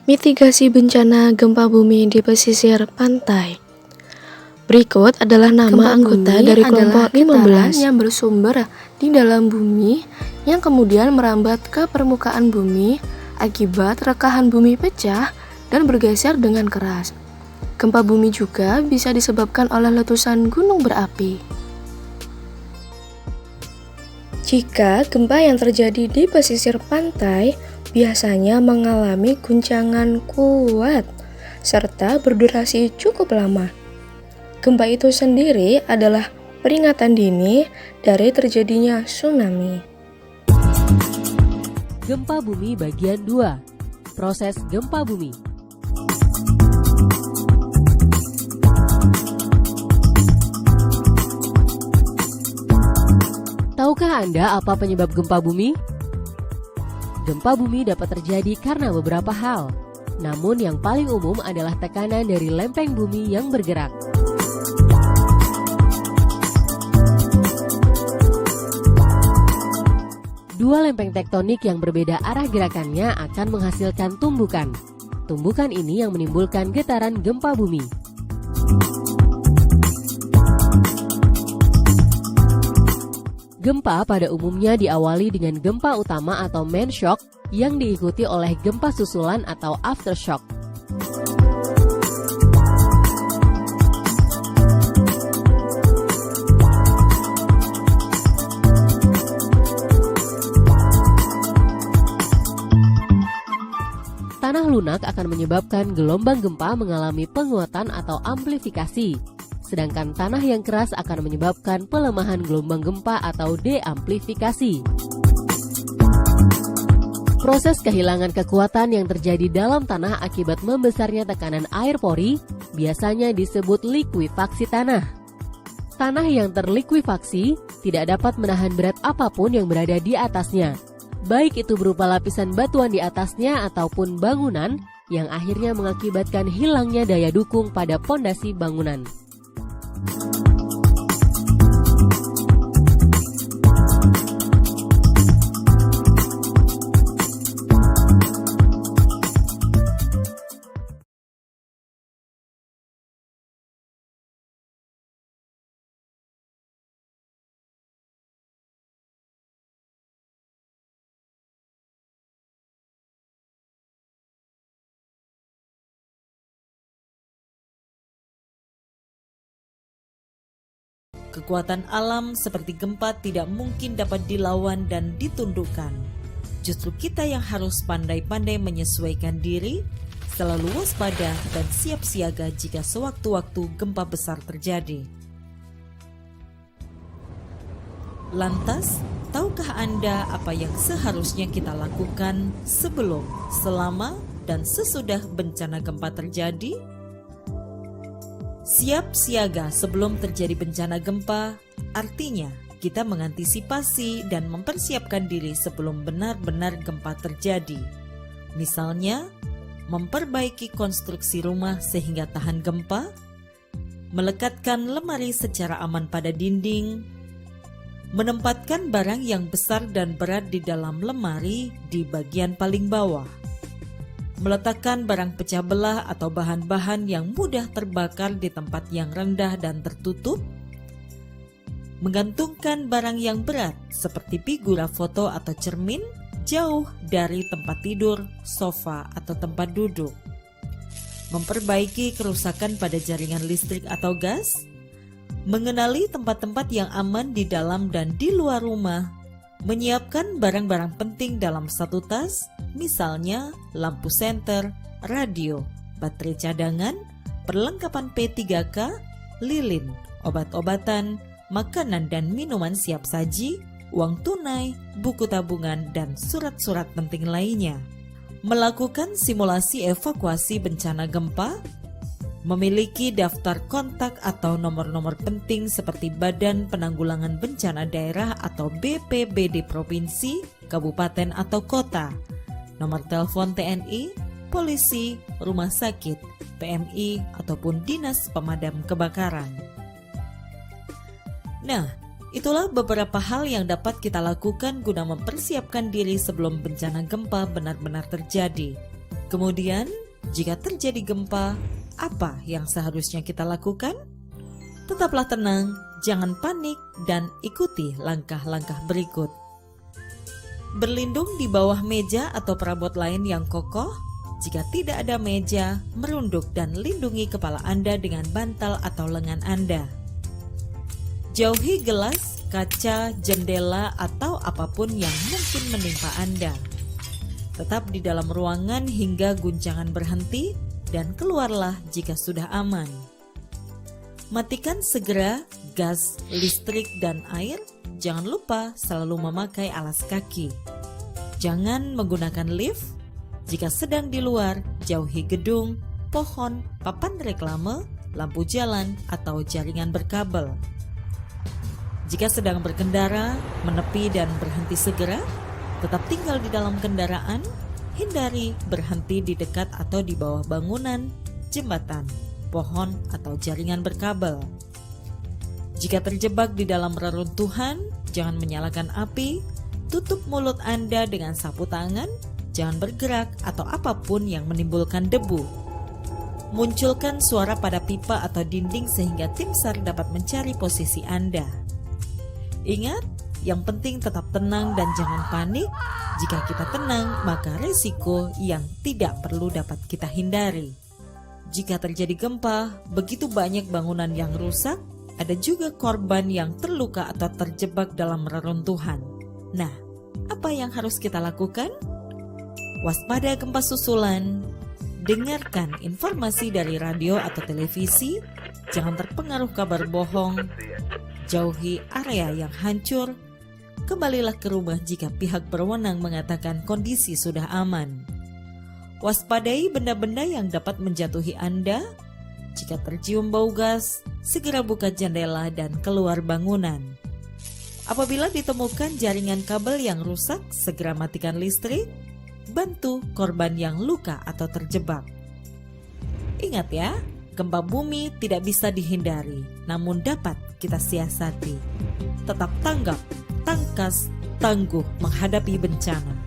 Mitigasi bencana gempa bumi di pesisir pantai. Berikut adalah nama Gempa anggota bumi dari adalah kelompok 15 getaran yang bersumber di dalam bumi yang kemudian merambat ke permukaan bumi akibat rekahan bumi pecah dan bergeser dengan keras. Gempa bumi juga bisa disebabkan oleh letusan gunung berapi. Jika gempa yang terjadi di pesisir pantai biasanya mengalami guncangan kuat serta berdurasi cukup lama. Gempa itu sendiri adalah peringatan dini dari terjadinya tsunami. Gempa bumi bagian 2. Proses gempa bumi. Tahukah Anda apa penyebab gempa bumi? Gempa bumi dapat terjadi karena beberapa hal. Namun yang paling umum adalah tekanan dari lempeng bumi yang bergerak. Dua lempeng tektonik yang berbeda arah gerakannya akan menghasilkan tumbukan. Tumbukan ini yang menimbulkan getaran gempa bumi. Gempa pada umumnya diawali dengan gempa utama atau main shock yang diikuti oleh gempa susulan atau aftershock. Tanah lunak akan menyebabkan gelombang gempa mengalami penguatan atau amplifikasi. Sedangkan tanah yang keras akan menyebabkan pelemahan gelombang gempa atau deamplifikasi. Proses kehilangan kekuatan yang terjadi dalam tanah akibat membesarnya tekanan air pori biasanya disebut likuifaksi tanah. Tanah yang terlikuifaksi tidak dapat menahan berat apapun yang berada di atasnya, baik itu berupa lapisan batuan di atasnya ataupun bangunan yang akhirnya mengakibatkan hilangnya daya dukung pada pondasi bangunan. Kekuatan alam seperti gempa tidak mungkin dapat dilawan dan ditundukkan. Justru kita yang harus pandai-pandai menyesuaikan diri, selalu waspada dan siap siaga jika sewaktu-waktu gempa besar terjadi. Lantas, tahukah Anda apa yang seharusnya kita lakukan sebelum, selama, dan sesudah bencana gempa terjadi? Siap siaga sebelum terjadi bencana gempa, artinya kita mengantisipasi dan mempersiapkan diri sebelum benar-benar gempa terjadi. Misalnya, memperbaiki konstruksi rumah sehingga tahan gempa, melekatkan lemari secara aman pada dinding, menempatkan barang yang besar dan berat di dalam lemari di bagian paling bawah, meletakkan barang pecah belah atau bahan-bahan yang mudah terbakar di tempat yang rendah dan tertutup, menggantungkan barang yang berat seperti figura foto atau cermin jauh dari tempat tidur, sofa, atau tempat duduk, memperbaiki kerusakan pada jaringan listrik atau gas, mengenali tempat-tempat yang aman di dalam dan di luar rumah, menyiapkan barang-barang penting dalam satu tas, misalnya lampu senter, radio, baterai cadangan, perlengkapan P3K, lilin, obat-obatan, makanan dan minuman siap saji, uang tunai, buku tabungan, dan surat-surat penting lainnya. Melakukan simulasi evakuasi bencana gempa, memiliki daftar kontak atau nomor-nomor penting seperti Badan Penanggulangan Bencana Daerah atau BPBD Provinsi, Kabupaten atau Kota, nomor telepon TNI, polisi, rumah sakit, PMI, ataupun Dinas Pemadam Kebakaran. Nah, itulah beberapa hal yang dapat kita lakukan guna mempersiapkan diri sebelum bencana gempa benar-benar terjadi. Kemudian, jika terjadi gempa, apa yang seharusnya kita lakukan? Tetaplah tenang, jangan panik, dan ikuti langkah-langkah berikut. Berlindung di bawah meja atau perabot lain yang kokoh. Jika tidak ada meja, merunduk dan lindungi kepala Anda dengan bantal atau lengan Anda. Jauhi gelas, kaca, jendela, atau apapun yang mungkin menimpa Anda. Tetap di dalam ruangan hingga guncangan berhenti dan keluarlah jika sudah aman. Matikan segera gas, listrik, dan air. Jangan lupa selalu memakai alas kaki. Jangan menggunakan lift. Jika sedang di luar, jauhi gedung, pohon, papan reklame, lampu jalan, atau jaringan berkabel. Jika sedang berkendara, menepi dan berhenti segera. Tetap tinggal di dalam kendaraan, hindari berhenti di dekat atau di bawah bangunan, jembatan, pohon, atau jaringan berkabel. Jika terjebak di dalam reruntuhan, jangan menyalakan api, tutup mulut Anda dengan sapu tangan, jangan bergerak atau apapun yang menimbulkan debu. Munculkan suara pada pipa atau dinding sehingga tim SAR dapat mencari posisi Anda. Ingat, yang penting tetap tenang dan jangan panik. Jika kita tenang, maka risiko yang tidak perlu dapat kita hindari. Jika terjadi gempa, begitu banyak bangunan yang rusak, ada juga korban yang terluka atau terjebak dalam reruntuhan. Nah, apa yang harus kita lakukan? Waspada gempa susulan, dengarkan informasi dari radio atau televisi, jangan terpengaruh kabar bohong, jauhi area yang hancur, kembalilah ke rumah jika pihak berwenang mengatakan kondisi sudah aman. Waspadai benda-benda yang dapat menjatuhi Anda. Jika tercium bau gas, segera buka jendela dan keluar bangunan. Apabila ditemukan jaringan kabel yang rusak, segera matikan listrik. Bantu korban yang luka atau terjebak. Ingat ya, gempa bumi tidak bisa dihindari, namun dapat kita siasati. Tetap tanggap, tangkas, tangguh menghadapi bencana.